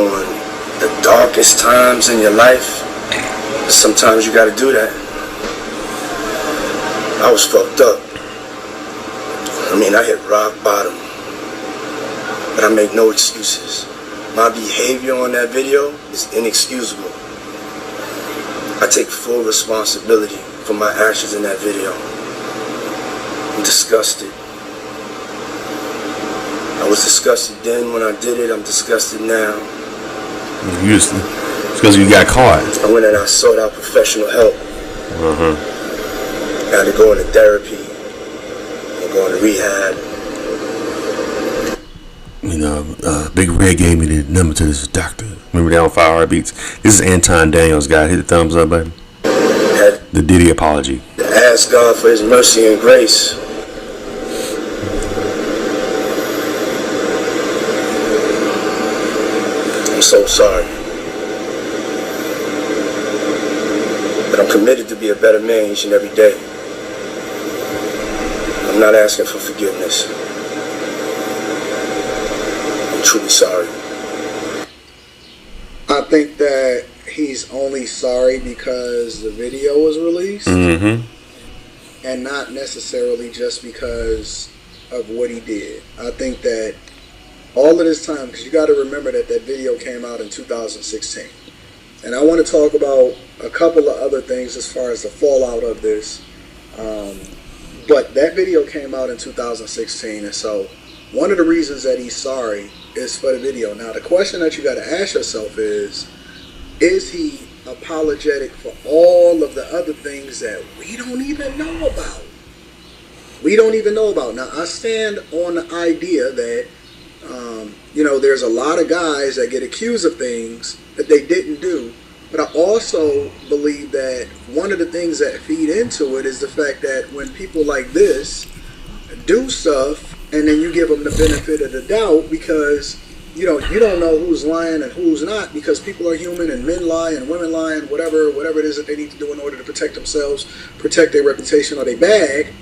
on the darkest times in your life, sometimes you gotta do that. I was fucked up. I mean, I hit rock bottom, but I make no excuses. My behavior on that video is inexcusable. I take full responsibility for my actions in that video. I'm disgusted. I was disgusted then when I did it. I'm disgusted now. It's because you got caught. I went and I sought out professional help. I had to go into therapy and go into rehab. You know, Big Red gave me the number to this doctor. Remember that on Fire Heartbeats? This is Anton Daniels, guy. Hit the thumbs up button. The Diddy apology. To ask God for his mercy and grace. I'm so sorry. But I'm committed to be a better man each and every day. I'm not asking for forgiveness. I'm truly sorry. I think that he's only sorry because the video was released, and not necessarily just because of what he did. I think that all of this time, because you got to remember that that video came out in 2016, and I want to talk about a couple of other things as far as the fallout of this, but that video came out in 2016, and so one of the reasons that he's sorry is for the video. Now, the question that you got to ask yourself is he apologetic for all of the other things that we don't even know about? We don't even know about. Now, I stand on the idea that, there's a lot of guys that get accused of things that they didn't do. But I also believe that one of the things that feed into it is the fact that when people like this do stuff and then you give them the benefit of the doubt because you don't know who's lying and who's not, because people are human and men lie and women lie and whatever it is that they need to do in order to protect themselves, protect their reputation or their bag.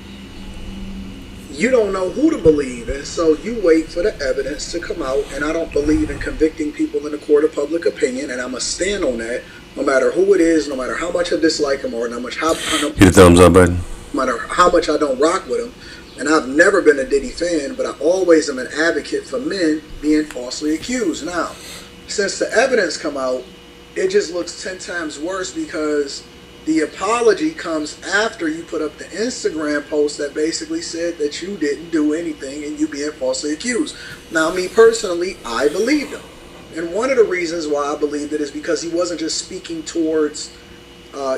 You don't know who to believe, and so you wait for the evidence to come out. And I don't believe in convicting people in the court of public opinion, and I'm going to stand on that no matter who it is, no matter how much I dislike them or how much hit the thumbs up button. No matter how much I don't rock with them. And I've never been a Diddy fan, but I always am an advocate for men being falsely accused. Now, since the evidence come out, it just looks 10 times worse because the apology comes after you put up the Instagram post that basically said that you didn't do anything and you being falsely accused. Now, me personally, I believed him. And one of the reasons why I believed it is because he wasn't just speaking towards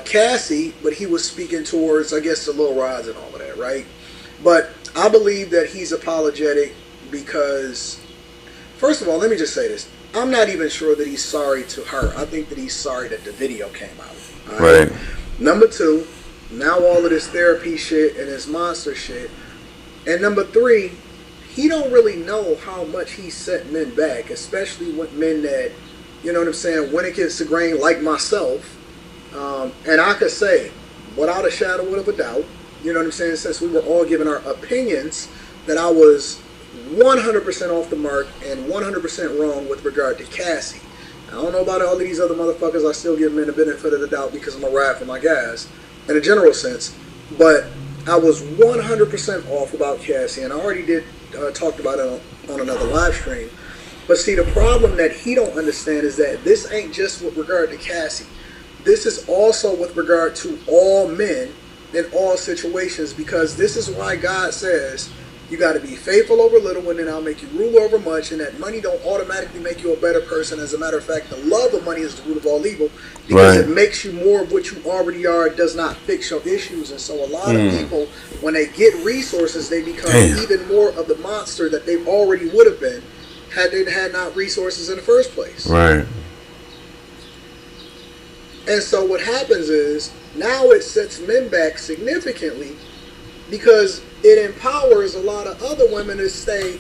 Cassie, but he was speaking towards, I guess, the Lil Rods and all of that, right? But I believe that he's apologetic because, first of all, let me just say this. I'm not even sure that he's sorry to her. I think that he's sorry that the video came out. Right. Number two, now all of this therapy shit and this monster shit. And number three, he don't really know how much he set men back, especially with men that, you know what I'm saying, went against the grain like myself. And I could say, without a shadow of a doubt, you know what I'm saying, since we were all giving our opinions, that I was 100% off the mark and 100% wrong with regard to Cassie. I don't know about all of these other motherfuckers. I still give them the benefit of the doubt because I'm a ride for my gas in a general sense. But I was 100% off about Cassie, and I already did talked about it on another live stream. But see, the problem that he don't understand is that this ain't just with regard to Cassie. This is also with regard to all men in all situations, because this is why God says you got to be faithful over little, and then I'll make you rule over much, and that money don't automatically make you a better person. As a matter of fact, the love of money is the root of all evil, because it makes you more of what you already are. It does not fix your issues. And so a lot of people, when they get resources, they become even more of the monster that they already would have been had they had not resources in the first place. Right. And so what happens is, now it sets men back significantly because it empowers a lot of other women to say,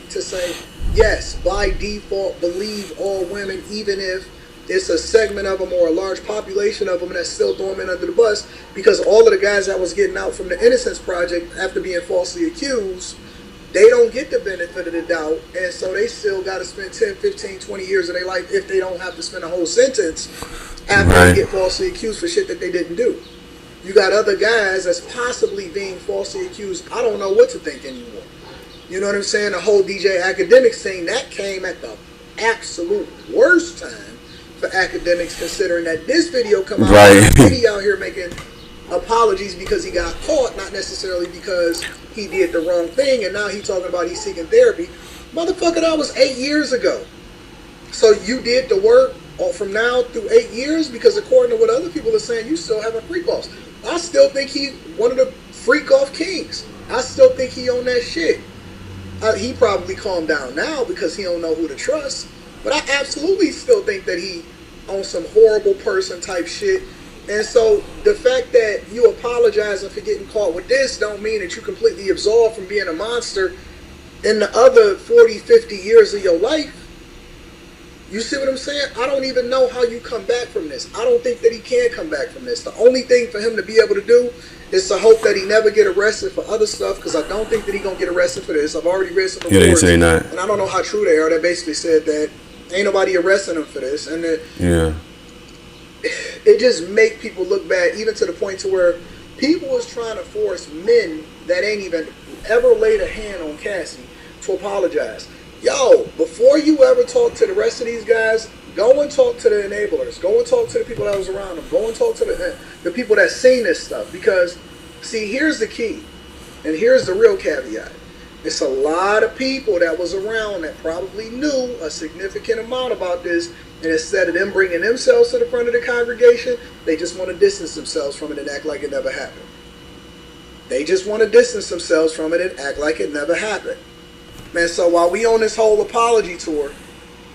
yes, by default, believe all women, even if it's a segment of them or a large population of them that still throw them in under the bus, because all of the guys that was getting out from the Innocence Project after being falsely accused, they don't get the benefit of the doubt, and so they still got to spend 10, 15, 20 years of their life if they don't have to spend a whole sentence after they get falsely accused for shit that they didn't do. You got other guys that's possibly being falsely accused. I don't know what to think anymore. You know what I'm saying? The whole DJ Academics thing, that came at the absolute worst time for Academics, considering that this video come out, right. Diddy out here making apologies because he got caught, not necessarily because he did the wrong thing, and now he's talking about he's seeking therapy. Motherfucker, that was 8 years ago. So you did the work from now through 8 years, because according to what other people are saying, you still having freak offs. I still think he one of the freak off kings. I still think he on that shit. He probably calmed down now because he don't know who to trust. But I absolutely still think that he on some horrible person type shit. And so the fact that you apologizing for getting caught with this don't mean that you completely absolved from being a monster in the other 40, 50 years of your life. You see what I'm saying? I don't even know how you come back from this. I don't think that he can come back from this. The only thing for him to be able to do is to hope that he never get arrested for other stuff, because I don't think that he's going to get arrested for this. I've already read some reports, they say not. And I don't know how true they are. They basically said that ain't nobody arresting him for this. And that it just make people look bad, even to the point to where people is trying to force men that ain't even ever laid a hand on Cassie to apologize. Yo, before you ever talk to the rest of these guys, go and talk to the enablers. Go and talk to the people that was around them. Go and talk to the people that seen this stuff. Because, see, here's the key. And here's the real caveat. It's a lot of people that was around that probably knew a significant amount about this. And instead of them bringing themselves to the front of the congregation, they just want to distance themselves from it and act like it never happened. They just want to distance themselves from it and act like it never happened. Man, so while we on this whole apology tour,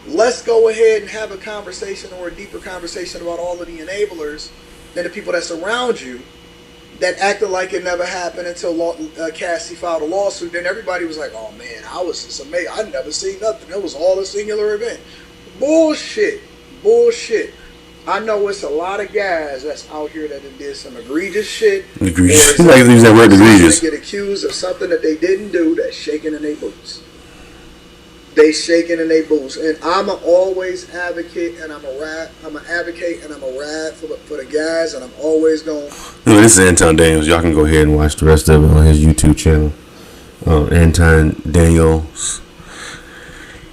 let's go ahead and have a conversation, or a deeper conversation, about all of the enablers and the people that surround you that acted like it never happened until Cassie filed a lawsuit. Then everybody was like, oh man, I was just amazed. I never seen nothing. It was all a singular event. Bullshit. Bullshit. I know it's a lot of guys that's out here that did some egregious shit. Egregious. Like use that word egregious. Get accused of something that they didn't do, that's shaking in their boots. They shaking in their boots. And I'm always advocate, and I'm an advocate, and I'm a ride for the guys, and I'm always going. This is Anton Daniels. Y'all can go ahead and watch the rest of it on his YouTube channel. Anton Daniels.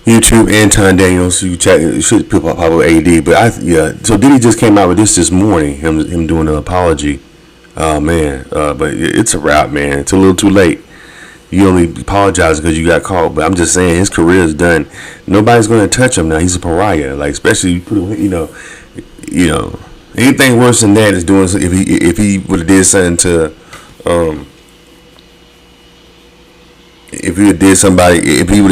YouTube, Anton Daniels. You check. It should pop up AD. But so Diddy just came out with this morning. Him doing an apology. Oh man. But it's a wrap, man. It's a little too late. You only apologize because you got caught. But I'm just saying, his career is done. Nobody's going to touch him now. He's a pariah. Like, especially you know, anything worse than that is doing. If he would have did something to, if he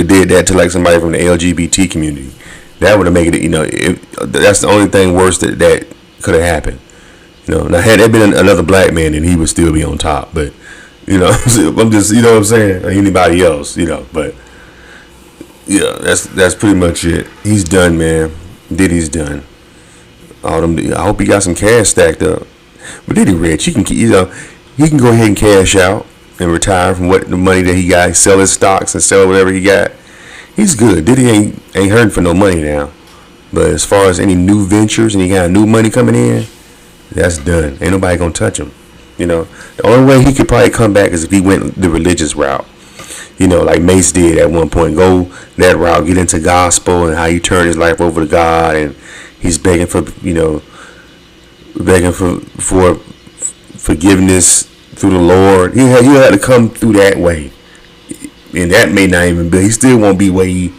did that to like somebody from the LGBT community, that would have made it. That's the only thing worse that could have happened. Now had there been another black man, then he would still be on top. But I'm just, what I'm saying, or anybody else, but yeah, that's pretty much it. He's done, man. Diddy's done. I hope he got some cash stacked up. But Diddy rich. He can go ahead and cash out and retire from what the money that he got, sell his stocks and sell whatever he got. He's good. Diddy ain't hurting for no money now. But as far as any new ventures and he got new money coming in, that's done. Ain't nobody gonna touch him. The only way he could probably come back is if he went the religious route. Like Mace did at one point. Go that route, get into gospel and how he turned his life over to God, and he's begging for forgiveness through the Lord. He had to come through that way, and that may not even be. He still won't be where he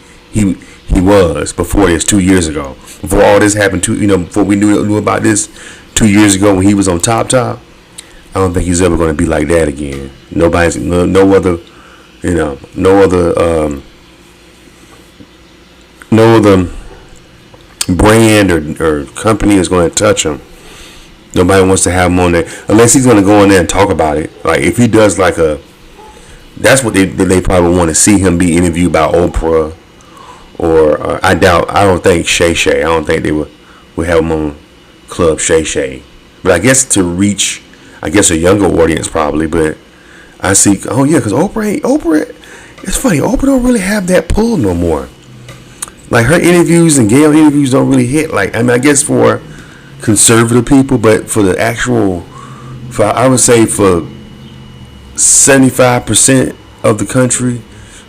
was before this 2 years ago. Before all this happened, before we knew about this 2 years ago when he was on top. I don't think he's ever going to be like that again. No other brand or company is going to touch him. Nobody wants to have him on there unless he's going to go in there and talk about it. Like if he does that's what they probably want to see him be interviewed by Oprah, or I don't think Shay Shay. I don't think they would have him on Club Shay Shay. But I guess to reach a younger audience probably. But I see, because Oprah it's funny. Oprah don't really have that pull no more. Like her interviews and Gayle interviews don't really hit. Like, I mean, I guess for conservative people, but for the actual, for I would say for 75% of the country,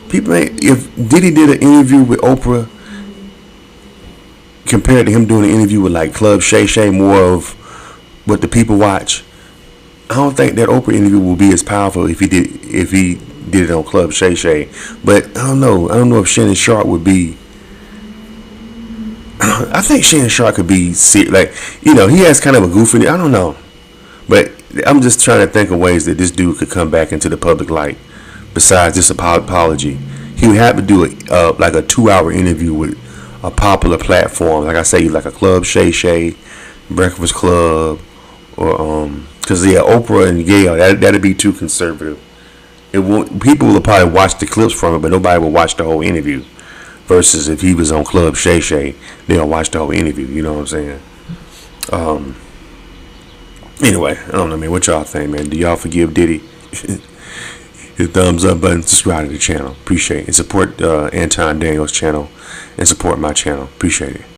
people ain't. If Diddy did an interview with Oprah compared to him doing an interview with like Club Shay Shay, more of what the people watch, I don't think that Oprah interview will be as powerful if he did it on Club Shay Shay. But I don't know. I don't know if Shannon Sharp would be. I think Shannon Sharp could be like, you know, he has kind of a goofy. I don't know, but I'm just trying to think of ways that this dude could come back into the public light. Besides this apology, he would have to do like a 2-hour interview with a popular platform, like I say, like a Club Shay Shay, Breakfast Club, or because yeah, Oprah and Gayle, that'd be too conservative. It won't. People will probably watch the clips from it, but nobody will watch the whole interview. Versus if he was on Club Shay Shay, they'll watch the whole interview. You know what I'm saying? Anyway, I don't know, man. What y'all think, man? Do y'all forgive Diddy? Hit the thumbs up button, subscribe to the channel. Appreciate it. And support Anton Daniels' channel and support my channel. Appreciate it.